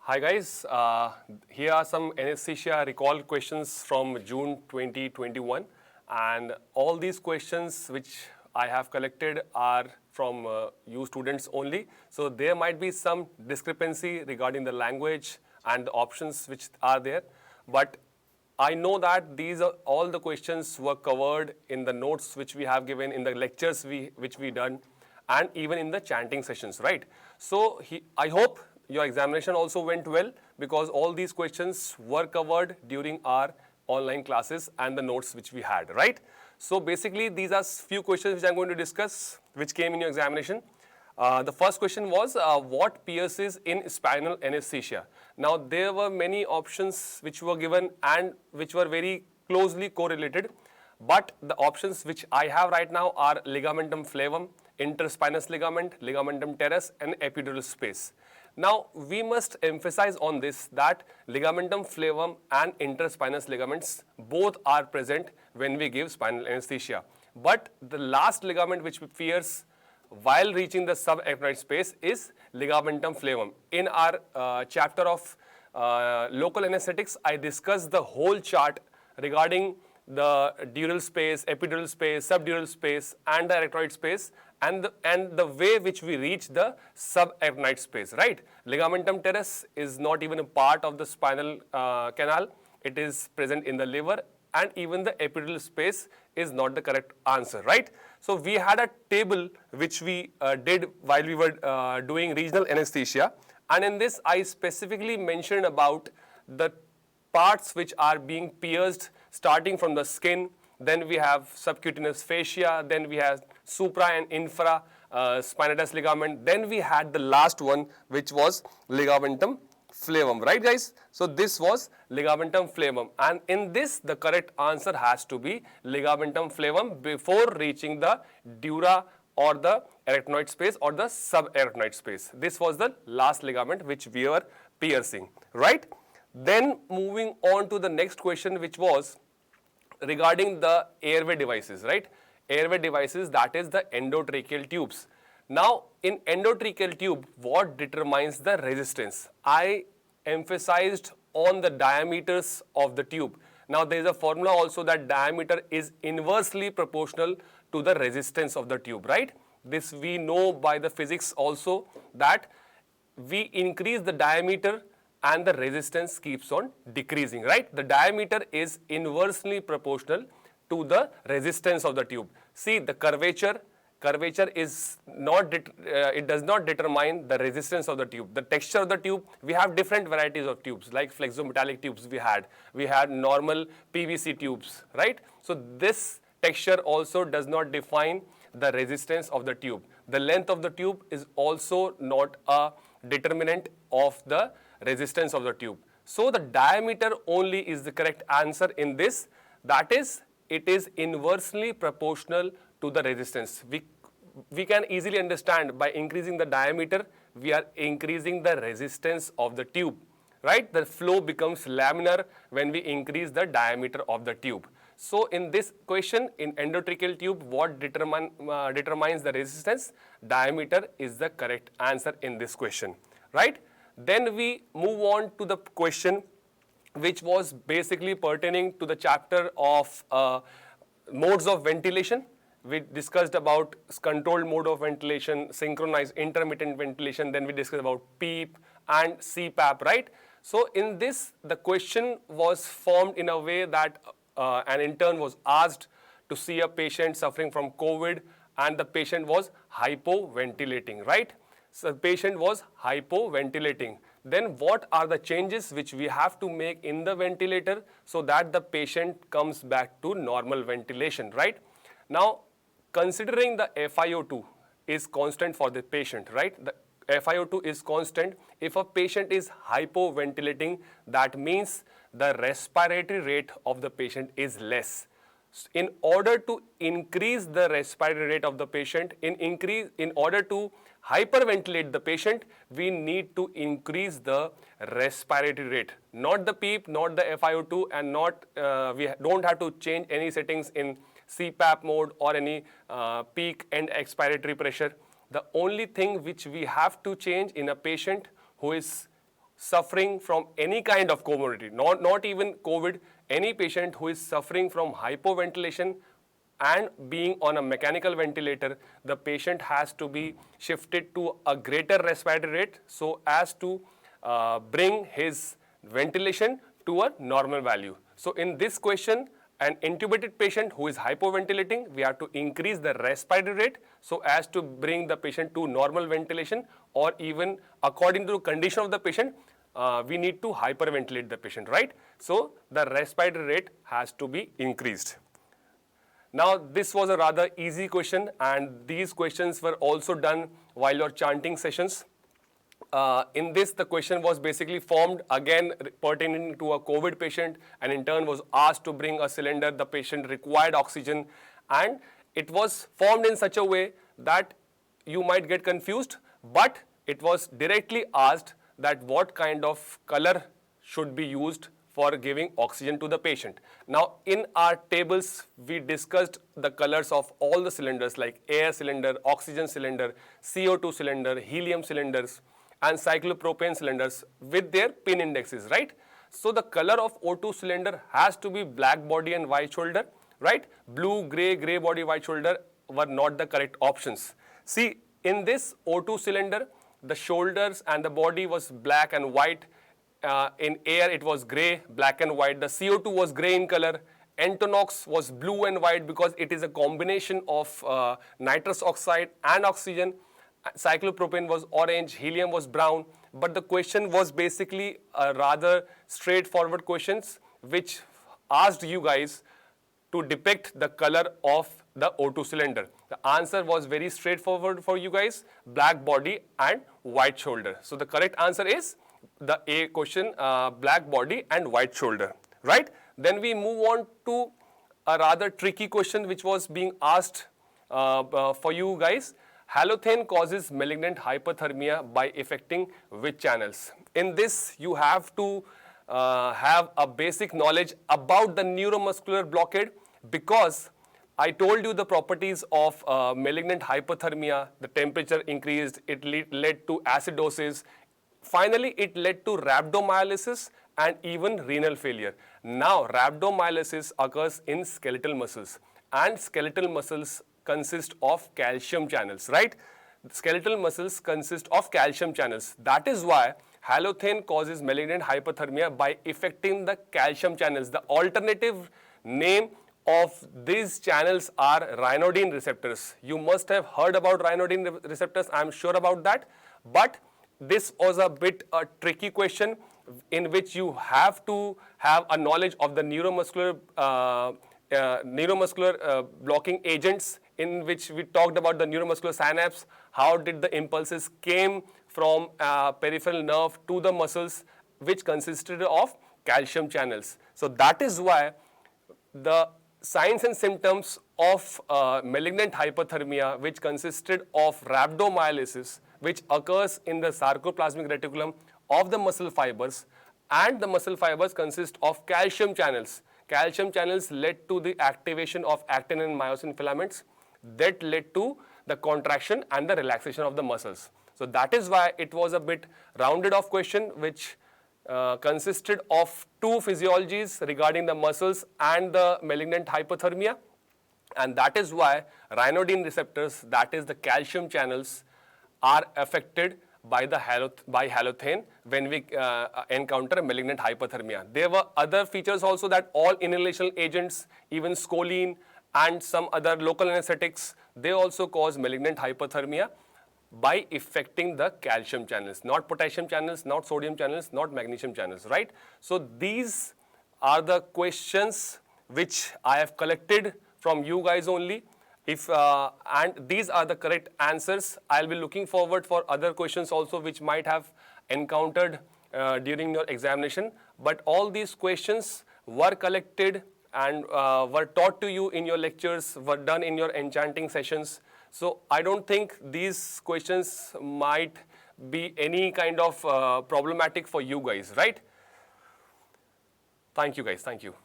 Hi guys, here are some anesthesia recall questions from June 2021, and all these questions which I have collected are from you students only. So there might be some discrepancy regarding the language and the options which are there, but I know that these are all the questions were covered in the notes which we have given in the lectures which we done, and even in the chanting sessions, right? So I hope your examination also went well because all these questions were covered during our online classes and the notes which we had, right? So basically these are few questions which I'm going to discuss which came in your examination. The first question was what pierces in spinal anesthesia? Now there were many options which were given and which were very closely correlated, but the options which I have right now are ligamentum flavum, interspinous ligament, ligamentum teres, and epidural space. Now, we must emphasize on this that ligamentum flavum and interspinous ligaments both are present when we give spinal anesthesia. But the last ligament which pierces while reaching the subarachnoid space is ligamentum flavum. In our chapter of local anesthetics, I discussed the whole chart regarding the dural space, epidural space, subdural space, and the arachnoid space, and the way which we reach the subarachnoid space, right? Ligamentum teres is not even a part of the spinal canal. It is present in the liver, and even the epidural space is not the correct answer, right? So we had a table which we did while we were doing regional anesthesia, and in this I specifically mentioned about the parts which are being pierced starting from the skin. Then we have subcutaneous fascia, then we have supra and infra spinatus ligament, then we had the last one which was ligamentum flavum, right guys? So this was ligamentum flavum, and in this the correct answer has to be ligamentum flavum before reaching the dura or the arachnoid space or the subarachnoid space. This was the last ligament which we were piercing, right? Then moving on to the next question, which was regarding the airway devices, right? Airway devices, that is the endotracheal tubes. Now, in endotracheal tube, what determines the resistance? I emphasized on the diameters of the tube. Now, there is a formula also that diameter is inversely proportional to the resistance of the tube, right? This we know by the physics also, that we increase the diameter and the resistance keeps on decreasing, right? The diameter is inversely proportional to the resistance of the tube. See, the curvature is not, it does not determine the resistance of the tube. The texture of the tube, we have different varieties of tubes, like flexometallic tubes we had normal PVC tubes, right? So this texture also does not define the resistance of the tube. The length of the tube is also not a determinant of the resistance of the tube. So the diameter only is the correct answer in this. That is, it is inversely proportional to the resistance. We can easily understand by increasing the diameter, we are increasing the resistance of the tube, right? The flow becomes laminar when we increase the diameter of the tube. So in this question, in endotracheal tube, what determines the resistance? Diameter is the correct answer in this question, right? Then we move on to the question which was basically pertaining to the chapter of modes of ventilation. We discussed about controlled mode of ventilation, synchronized intermittent ventilation, then we discussed about PEEP and CPAP, right? So in this, the question was formed in a way that an intern was asked to see a patient suffering from COVID, and the patient was hypoventilating, right? So the patient was hypoventilating. Then what are the changes which we have to make in the ventilator so that the patient comes back to normal ventilation, right? Now, considering the FiO2 is constant for the patient, right? The FiO2 is constant. If a patient is hypoventilating, that means the respiratory rate of the patient is less. In order to increase the respiratory rate of the patient, in order to hyperventilate the patient, we need to increase the respiratory rate. Not the PEEP, not the FiO2, and not we don't have to change any settings in CPAP mode or any peak and expiratory pressure. The only thing which we have to change in a patient who is suffering from any kind of comorbidity, not even COVID, any patient who is suffering from hypoventilation and being on a mechanical ventilator, the patient has to be shifted to a greater respiratory rate so as to bring his ventilation to a normal value. So in this question, an intubated patient who is hypoventilating, we have to increase the respiratory rate so as to bring the patient to normal ventilation, or even according to the condition of the patient, we need to hyperventilate the patient, right? So the respiratory rate has to be increased. Now this was a rather easy question, and these questions were also done while your chanting sessions. In this, the question was basically formed again pertaining to a COVID patient, and in turn was asked to bring a cylinder. The patient required oxygen, and it was formed in such a way that you might get confused, but it was directly asked that what kind of color should be used for giving oxygen to the patient. Now, in our tables, we discussed the colors of all the cylinders like air cylinder, oxygen cylinder, CO2 cylinder, helium cylinders, and cyclopropane cylinders with their pin indexes, right? So the color of O2 cylinder has to be black body and white shoulder, right? Blue, gray body, white shoulder were not the correct options. See, in this O2 cylinder, the shoulders and the body was black and white. In air, it was gray, black and white. The CO2 was gray in color. Entonox was blue and white because it is a combination of nitrous oxide and oxygen. Cyclopropane was orange, helium was brown, but the question was basically a rather straightforward questions which asked you guys to depict the color of the O2 cylinder. The answer was very straightforward for you guys, black body and white shoulder. So the correct answer is the A question, black body and white shoulder, right? Then we move on to a rather tricky question which was being asked for you guys. Halothane causes malignant hyperthermia by affecting which channels? In this, you have to have a basic knowledge about the neuromuscular blockade, because I told you the properties of malignant hyperthermia. The temperature increased, it led to acidosis. Finally, it led to rhabdomyolysis and even renal failure. Now, rhabdomyolysis occurs in skeletal muscles, and skeletal muscles consist of calcium channels, right? Skeletal muscles consist of calcium channels. That is why halothane causes malignant hyperthermia by affecting the calcium channels. The alternative name of these channels are ryanodine receptors. You must have heard about ryanodine receptors, I am sure about that. But this was a bit a tricky question in which you have to have a knowledge of the neuromuscular blocking agents, in which we talked about the neuromuscular synapse, how did the impulses came from peripheral nerve to the muscles, which consisted of calcium channels. So that is why the signs and symptoms of malignant hyperthermia, which consisted of rhabdomyolysis, which occurs in the sarcoplasmic reticulum of the muscle fibers, and the muscle fibers consist of calcium channels. Calcium channels led to the activation of actin and myosin filaments that led to the contraction and the relaxation of the muscles. So that is why it was a bit rounded off question which consisted of two physiologies regarding the muscles and the malignant hyperthermia, and that is why ryanodine receptors, that is the calcium channels, are affected by the halothane when we encounter malignant hyperthermia. There were other features also, that all inhalational agents, even scoline and some other local anesthetics, they also cause malignant hyperthermia by affecting the calcium channels, not potassium channels, not sodium channels, not magnesium channels, right? So these are the questions which I have collected from you guys only. And these are the correct answers. I'll be looking forward for other questions also which might have encountered during your examination. But all these questions were collected and were taught to you in your lectures, were done in your enchanting sessions. So I don't think these questions might be any kind of problematic for you guys, right? Thank you guys, thank you.